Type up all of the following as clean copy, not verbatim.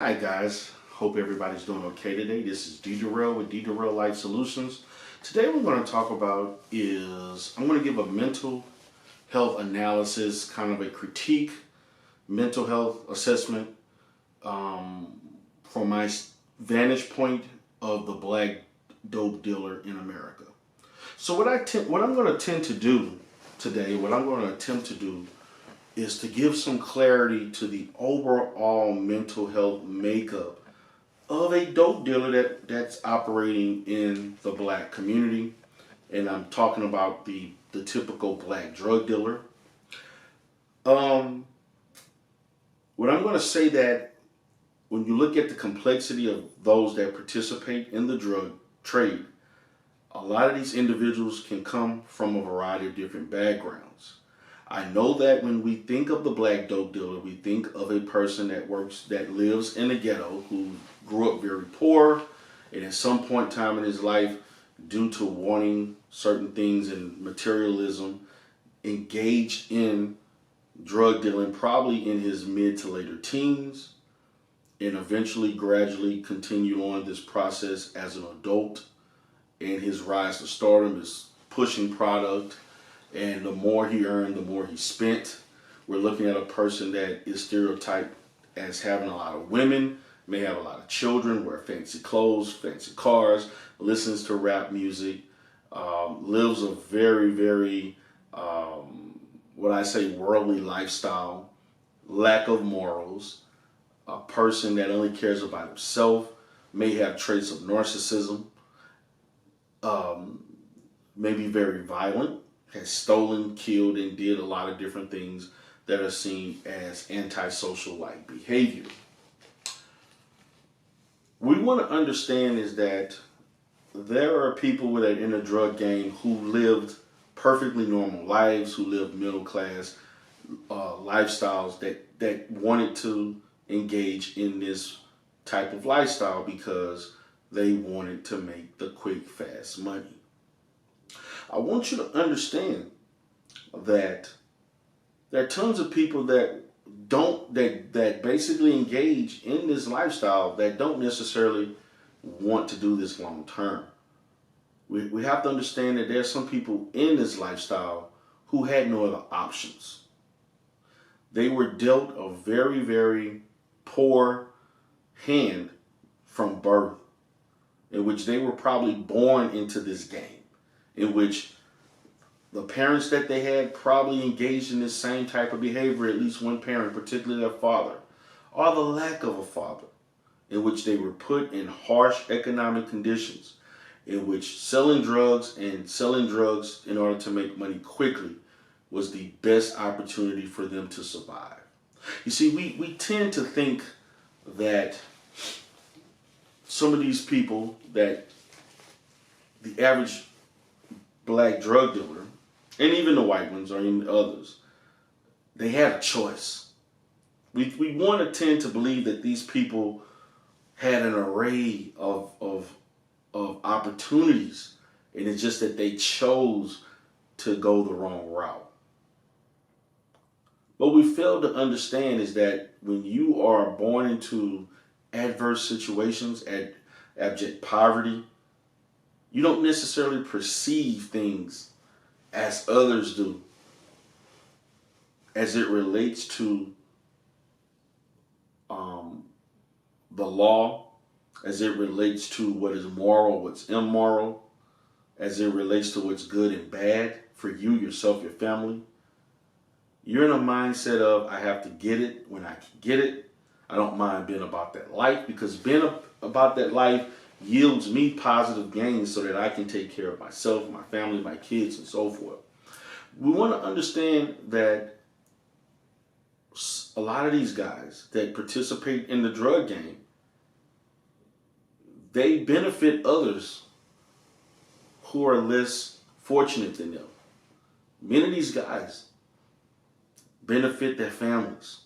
Hi guys, hope everybody's doing okay today. This is D Durrell with D Durrell Life Solutions. Today we're going to talk about is I'm going to give a mental health analysis, kind of a critique, mental health assessment um, from my vantage point of the black dope dealer in America. So what I'm going to tend to do today, what I'm going to attempt to do is to give some clarity to the overall mental health makeup of a dope dealer that's operating in the black community. And I'm talking about the typical black drug dealer. Um, what I'm going to say that when you look at the complexity of those that participate in the drug trade, a lot of these individuals can come from a variety of different backgrounds. I know that when we think of the black dope dealer, we think of a person that lives in the ghetto, who grew up very poor, and at some point in time in his life, due to wanting certain things and materialism, engaged in drug dealing probably in his mid to later teens, and eventually gradually continued on this process as an adult. And his rise to stardom is pushing product, and the more he earned, the more he spent. We're looking at a person that is stereotyped as having a lot of women, may have a lot of children, wear fancy clothes, fancy cars, listens to rap music, lives a very, what I say, worldly lifestyle, lack of morals, a person that only cares about himself, may have traits of narcissism, um, may be very violent, has stolen, killed, and did a lot of different things that are seen as antisocial like behavior. We want to understand is that there are people that in the drug game who lived perfectly normal lives, who lived middle class lifestyles that wanted to engage in this type of lifestyle because they wanted to make the quick, fast money. I want you to understand that there are tons of people that basically engage in this lifestyle that don't necessarily want to do this long term. We have to understand that there's some people in this lifestyle who had no other options. They were dealt a very poor hand from birth, in which they were probably born into this game, in which the parents that they had probably engaged in this same type of behavior, at least one parent, particularly their father, or the lack of a father, in which they were put in harsh economic conditions, in which selling drugs in order to make money quickly was the best opportunity for them to survive. You see, we tend to think that some of these people, that the average black drug dealer, and even the white ones or even others, they had a choice. We want to tend to believe that these people had an array of opportunities, and it's just that they chose to go the wrong route. What we fail to understand is that when you are born into adverse situations, at abject poverty, you don't necessarily perceive things as others do as it relates to the law, as it relates to what is moral, what's immoral, as it relates to what's good and bad for you, yourself, your family. You're in a mindset of, I have to get it when I can get it. I don't mind being about that life, because being about that life yields me positive gains so that I can take care of myself, my family, my kids, and so forth. We want to understand that a lot of these guys that participate in the drug game, they benefit others who are less fortunate than them. Many of these guys benefit their families.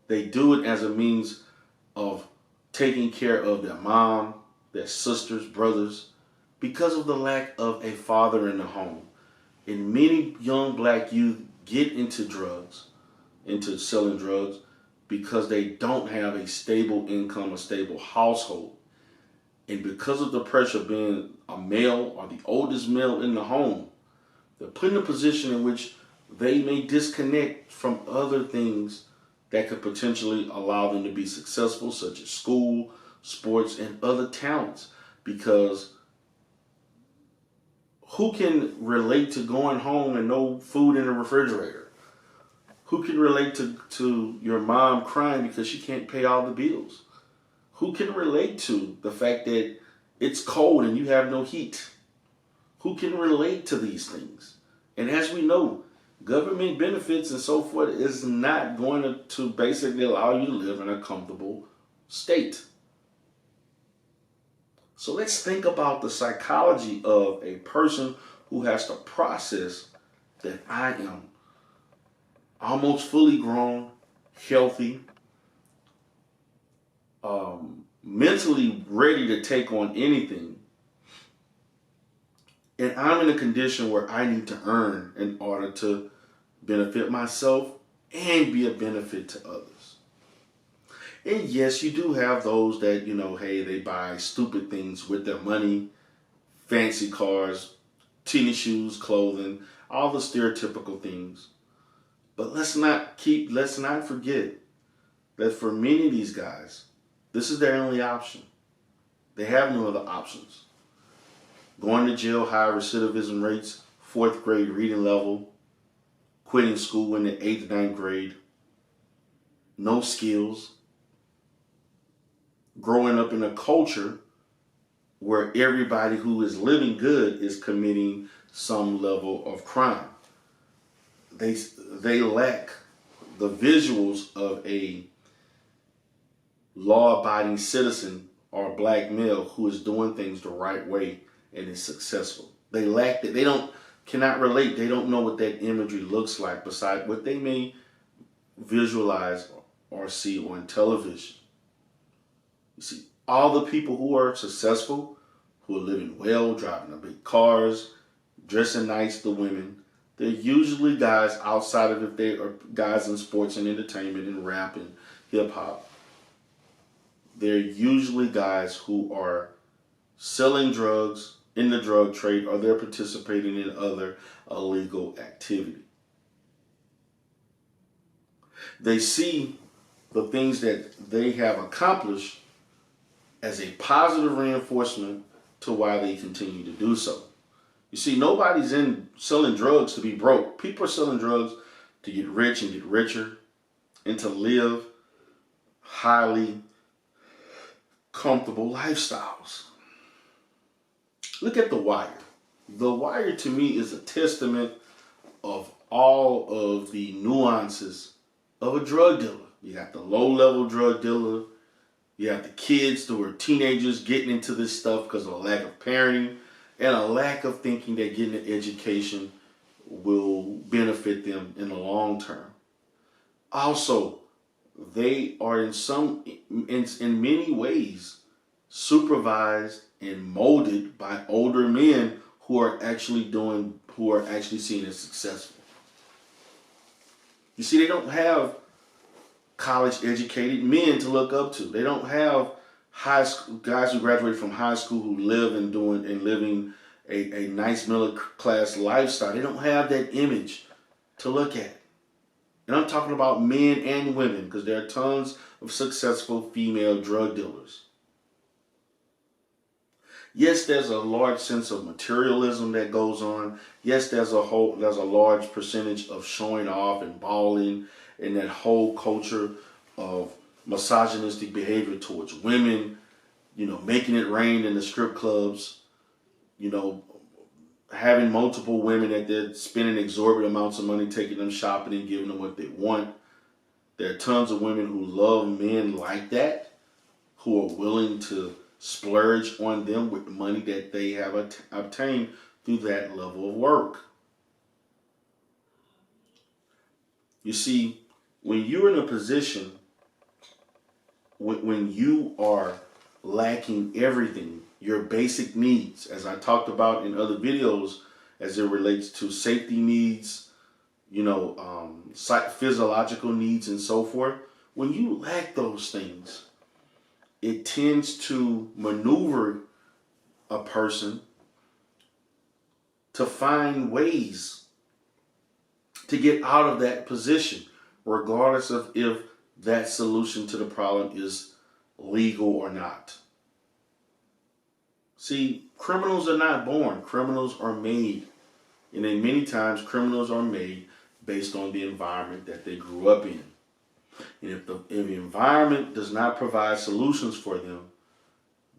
They do it as a means of taking care of their mom, their sisters, brothers, because of the lack of a father in the home. And many young black youth get into drugs, into selling drugs, because they don't have a stable income, a stable household. And because of the pressure of being a male or the oldest male in the home, they're put in a position in which they may disconnect from other things that could potentially allow them to be successful, such as school, sports, and other talents. Because who can relate to going home and no food in the refrigerator? Who can relate to your mom crying because she can't pay all the bills? Who can relate to the fact that it's cold and you have no heat? Who can relate to these things? And as we know, government benefits and so forth is not going to basically allow you to live in a comfortable state. So let's think about the psychology of a person who has to process that I am almost fully grown, healthy, mentally ready to take on anything. And I'm in a condition where I need to earn in order to benefit myself and be a benefit to others. And yes, you do have those that, hey, they buy stupid things with their money, fancy cars, tennis shoes, clothing, all the stereotypical things. But let's not forget that for many of these guys, this is their only option. They have no other options. Going to jail, high recidivism rates, 4th grade reading level, quitting school in the 8th, 9th grade, no skills, growing up in a culture where everybody who is living good is committing some level of crime. They lack the visuals of a law-abiding citizen or black male who is doing things the right way and is successful. They lack that. They cannot relate. They don't know what that imagery looks like besides what they may visualize or see on television. You see, all the people who are successful, who are living well, driving big cars, dressing nice, the women, they're usually guys outside of if they are guys in sports and entertainment and rap and hip hop. They're usually guys who are selling drugs in the drug trade or they're participating in other illegal activity. They see the things that they have accomplished as a positive reinforcement to why they continue to do so. You see, nobody's in selling drugs to be broke. People are selling drugs to get rich and get richer and to live highly comfortable lifestyles. Look at The Wire. The Wire to me is a testament of all of the nuances of a drug dealer. You got the low-level drug dealer. You have the kids who are teenagers getting into this stuff because of a lack of parenting and a lack of thinking that getting an education will benefit them in the long term. Also, they are in many ways supervised and molded by older men who are actually seen as successful. You see, they don't have college educated men to look up to. They don't have high school guys who graduated from high school who live and living a nice middle class lifestyle. They don't have that image to look at. And I'm talking about men and women because there are tons of successful female drug dealers. Yes, there's a large sense of materialism that goes on. Yes, there's a large percentage of showing off and balling and that whole culture of misogynistic behavior towards women, making it rain in the strip clubs, having multiple women that they're spending exorbitant amounts of money taking them shopping and giving them what they want. There are tons of women who love men like that, who are willing to splurge on them with the money that they have obtained through that level of work. You see, when you're in a position, when you are lacking everything, your basic needs, as I talked about in other videos, as it relates to safety needs, physiological needs and so forth, When you lack those things, it tends to maneuver a person to find ways to get out of that position, regardless of if that solution to the problem is legal or not. See, criminals are not born, criminals are made. And then many times criminals are made based on the environment that they grew up in. And if the environment does not provide solutions for them,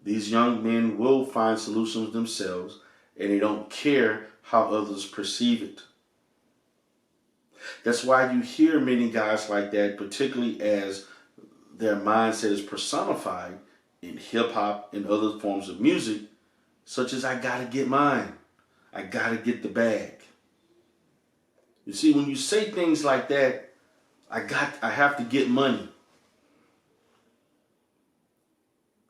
these young men will find solutions themselves, and they don't care how others perceive it. That's why you hear many guys like that, particularly as their mindset is personified in hip hop and other forms of music, such as I gotta get mine. I gotta get the bag. You see, when you say things like that, I have to get money.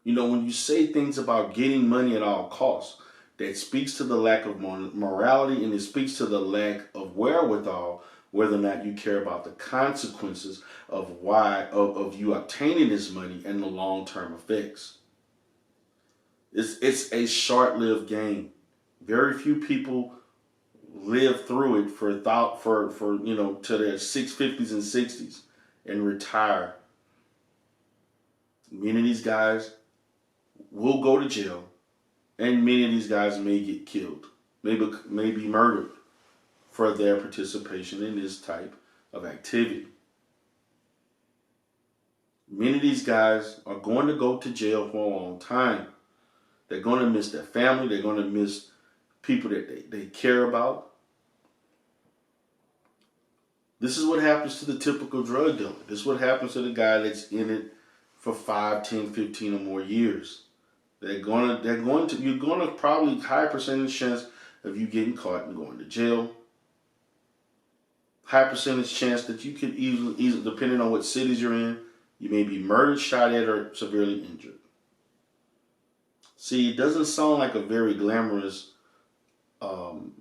You know, when you say things about getting money at all costs, that speaks to the lack of morality, and it speaks to the lack of wherewithal, whether or not you care about the consequences of you obtaining this money and the long-term effects. It's a short-lived game. Very few people live through it for to their 50s and 60s and retire. Many of these guys will go to jail, and many of these guys may get killed, may be murdered for their participation in this type of activity. Many of these guys are going to go to jail for a long time. They're going to miss their family. They're going to miss people that they care about. This is what happens to the typical drug dealer. This is what happens to the guy that's in it for 5, 10, 15 or more years. You're going to probably high percentage chance of you getting caught and going to jail. High percentage chance that you could easily, depending on what cities you're in, you may be murdered, shot at, or severely injured. See, it doesn't sound like a very glamorous field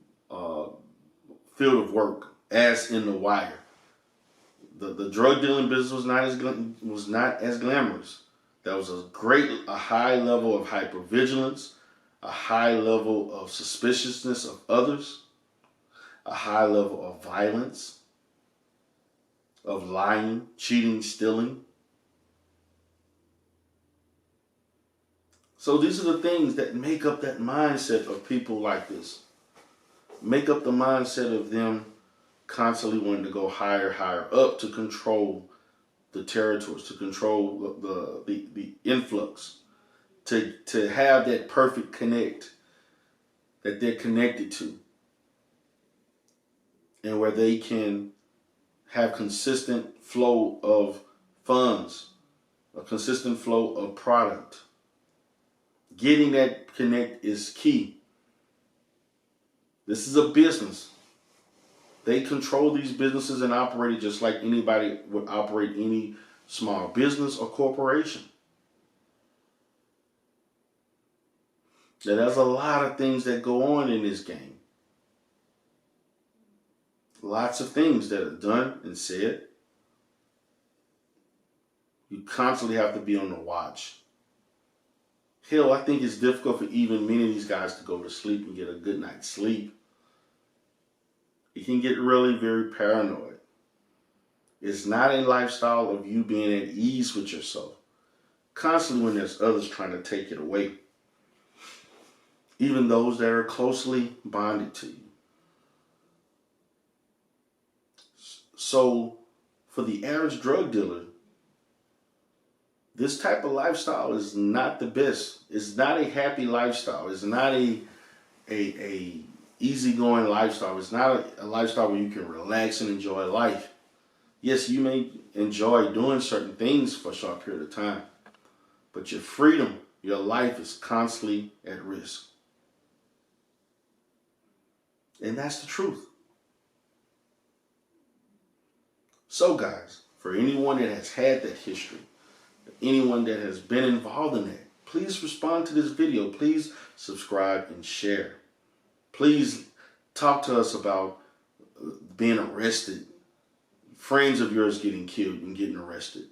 of work, as in The Wire. The drug dealing business was not as glamorous. There was a high level of hypervigilance, a high level of suspiciousness of others, a high level of violence, of lying, cheating, stealing. So these are the things that make up that mindset of people like this. Make up the mindset of them constantly wanting to go higher, higher up to control the territories, to control the influx, to have that perfect connect that they're connected to, and where they can have consistent flow of funds, a consistent flow of product. Getting that connect is key. This is a business. They control these businesses and operate it just like anybody would operate any small business or corporation. Now, there's a lot of things that go on in this game. Lots of things that are done and said. You constantly have to be on the watch. Hell, I think it's difficult for even many of these guys to go to sleep and get a good night's sleep. You can get really very paranoid. It's not a lifestyle of you being at ease with yourself, constantly when there's others trying to take it away, even those that are closely bonded to you. So, for the average drug dealer, this type of lifestyle is not the best. It's not a happy lifestyle. It's not a easygoing lifestyle. It's not a lifestyle where you can relax and enjoy life. Yes, you may enjoy doing certain things for a short period of time, but your freedom, your life is constantly at risk. And that's the truth. So guys, for anyone that has had that history, anyone that has been involved in that, please respond to this video. Please subscribe and share. Please talk to us about being arrested, friends of yours getting killed and getting arrested.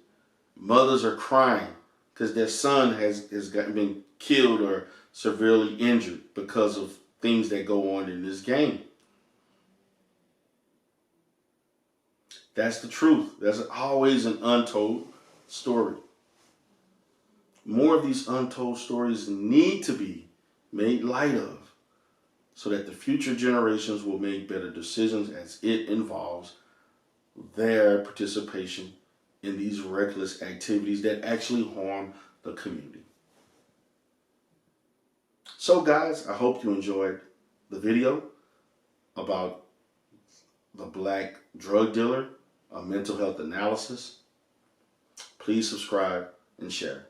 Mothers are crying because their son has been killed or severely injured because of things that go on in this game. That's the truth. There's always an untold story. More of these untold stories need to be made light of so that the future generations will make better decisions as it involves their participation in these reckless activities that actually harm the community. So guys, I hope you enjoyed the video about the black drug dealer, a mental health analysis. Please subscribe and share.